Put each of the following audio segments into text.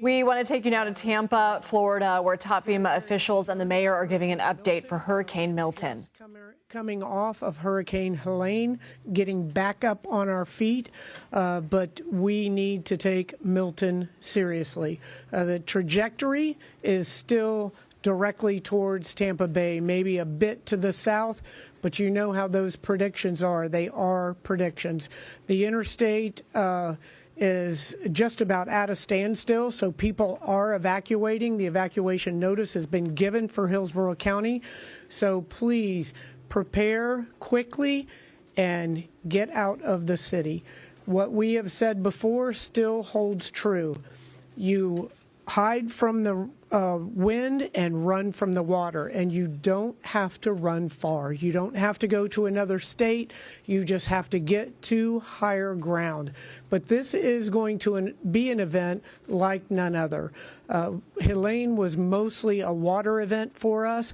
We want to take you now to Tampa, Florida, where top FEMA officials and the mayor are giving an update for Hurricane Milton. Coming off of Hurricane Helene, getting back up on our feet, but we need to take Milton seriously. The trajectory is still directly towards Tampa Bay, maybe a bit to the south, but you know how those predictions are. They are predictions. The interstate is just about at a standstill, so people are evacuating. The evacuation notice has been given for Hillsborough County, so please prepare quickly and get out of the city. What we have said before still holds true. You hide from the wind and run from the water, and you don't have to run far. You don't have to go to another state. You just have to get to higher ground. But this is going to be an event like none other. Helene was mostly a water event for us.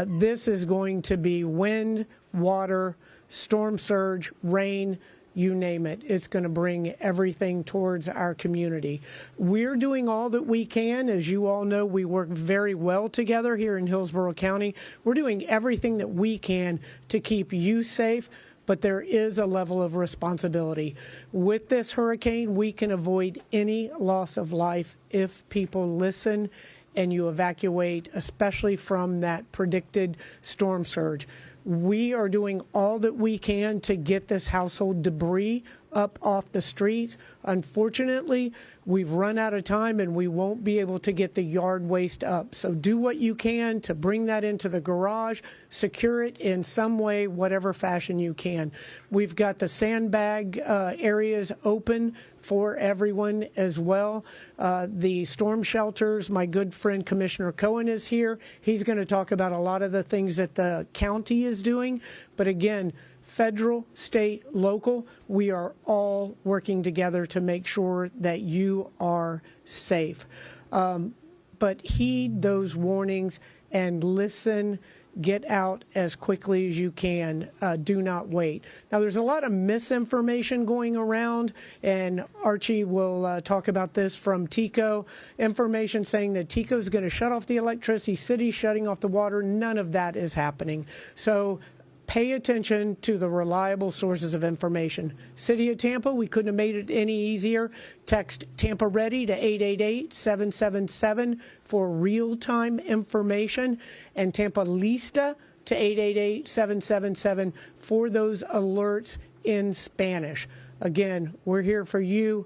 This is going to be wind, water, storm surge, rain, you name it. It's going to bring everything towards our community. We're doing all that we can. As you all know, we work very well together here in Hillsborough County. We're doing everything that we can to keep you safe, but there is a level of responsibility. With this hurricane, we can avoid any loss of life if people listen and you evacuate, especially from that predicted storm surge. We are doing all that we can to get this household debris up off the streets. Unfortunately, we've run out of time and we won't be able to get the yard waste up. So do what you can to bring that into the garage, secure it in some way, whatever fashion you can. We've got the sandbag areas open for everyone as well. The storm shelters, my good friend Commissioner Cohen is here. He's going to talk about a lot of the things that the county is doing. But again, federal, state, local, we are all working together to make sure that you are safe. But heed those warnings and listen. Get out as quickly as you can. Do not wait. Now, there's a lot of misinformation going around, and Archie will talk about this from TECO. Information saying that TECO is going to shut off the electricity, city's shutting off the water. None of that is happening. So pay attention to the reliable sources of information. City of Tampa, we couldn't have made it any easier. Text Tampa Ready to 888-777 for real-time information, and Tampa Lista to 888-777 for those alerts in Spanish. Again, we're here for you.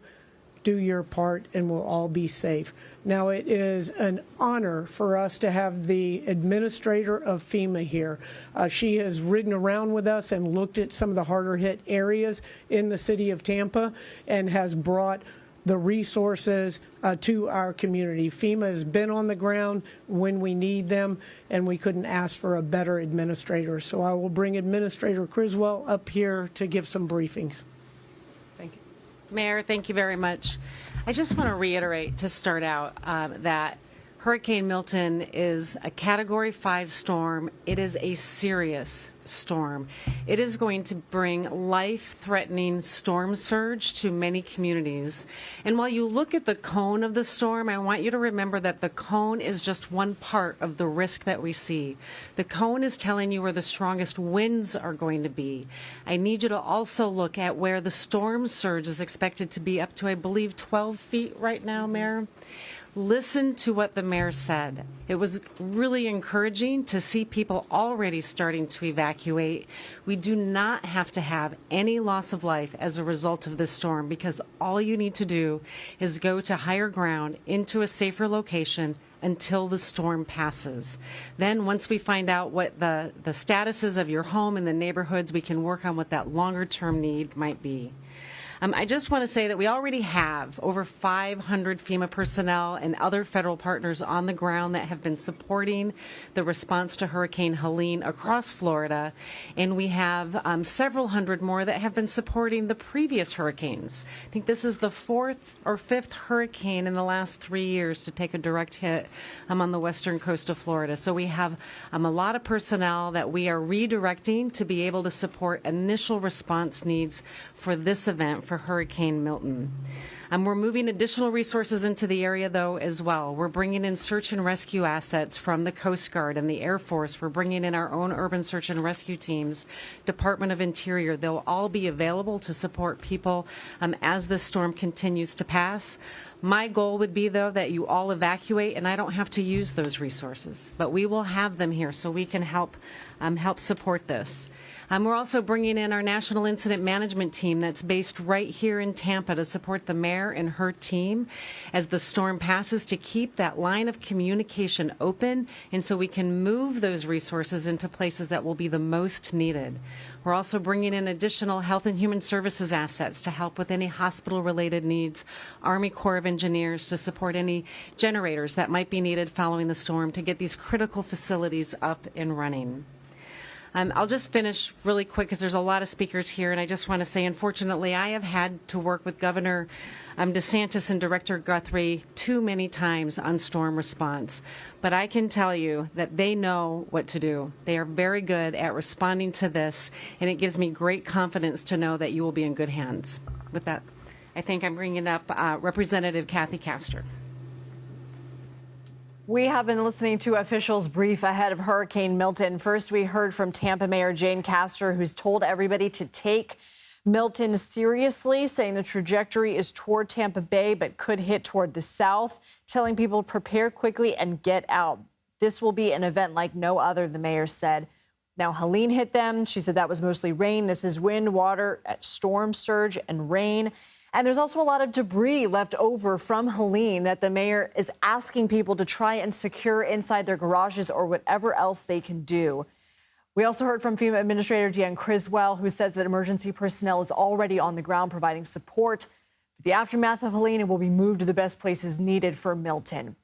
Do your part, and we'll all be safe. Now, it is an honor for us to have the administrator of FEMA here. She has ridden around with us and looked at some of the harder hit areas in the city of Tampa and has brought the resources to our community. FEMA has been on the ground when we need them, and we couldn't ask for a better administrator. So I will bring Administrator Criswell up here to give some briefings. Mayor, thank you very much. I just want to reiterate to start out that Hurricane Milton is a Category 5 storm. It is a serious storm. It is going to bring life-threatening storm surge to many communities. And while you look at the cone of the storm, I want you to remember that the cone is just one part of the risk that we see. The cone is telling you where the strongest winds are going to be. I need you to also look at where the storm surge is expected to be up to, I believe, 12 feet right now, Mayor. Listen to what the mayor said. It was really encouraging to see people already starting to evacuate. We do not have to have any loss of life as a result of this storm, because all you need to do is go to higher ground into a safer location until the storm passes. Then once we find out what the status is of your home and the neighborhoods, we can work on what that longer term need might be. I just want to say that we already have over 500 FEMA personnel and other federal partners on the ground that have been supporting the response to Hurricane Helene across Florida, and we have several hundred more that have been supporting the previous hurricanes. I think this is the fourth or fifth hurricane in the last 3 years to take a direct hit on the western coast of Florida. So we have a lot of personnel that we are redirecting to be able to support initial response needs for this event, for for Hurricane Milton. We're moving additional resources into the area, though, as well. We're bringing in search and rescue assets from the Coast Guard and the Air Force. We're bringing in our own urban search and rescue teams, Department of Interior. They'll all be available to support people as this storm continues to pass. My goal would be, though, that you all evacuate and I don't have to use those resources, but we will have them here so we can help support this. We're also bringing in our National Incident Management Team that's based right here in Tampa to support the mayor and her team as the storm passes, to keep that line of communication open and so we can move those resources into places that will be the most needed. We're also bringing in additional Health and Human Services assets to help with any hospital-related needs, Army Corps of Engineers to support any generators that might be needed following the storm to get these critical facilities up and running. I'll just finish really quick because there's a lot of speakers here, and I just want to say, unfortunately, I have had to work with Governor DeSantis and Director Guthrie too many times on storm response. But I can tell you that they know what to do. They are very good at responding to this, and it gives me great confidence to know that you will be in good hands. With that, I think I'm bringing up Representative Kathy Castor. We have been listening to officials brief ahead of Hurricane Milton. First, we heard from Tampa Mayor Deanne Criswell, who's told everybody to take Milton seriously, saying the trajectory is toward Tampa Bay, but could hit toward the south, telling people to prepare quickly and get out. This will be an event like no other, the mayor said. Now, Helene hit them. She said that was mostly rain. This is wind, water, storm surge, and rain. And there's also a lot of debris left over from Helene that the mayor is asking people to try and secure inside their garages or whatever else they can do. We also heard from FEMA Administrator Deanne Criswell, who says that emergency personnel is already on the ground providing support. The aftermath of Helene will be moved to the best places needed for Milton.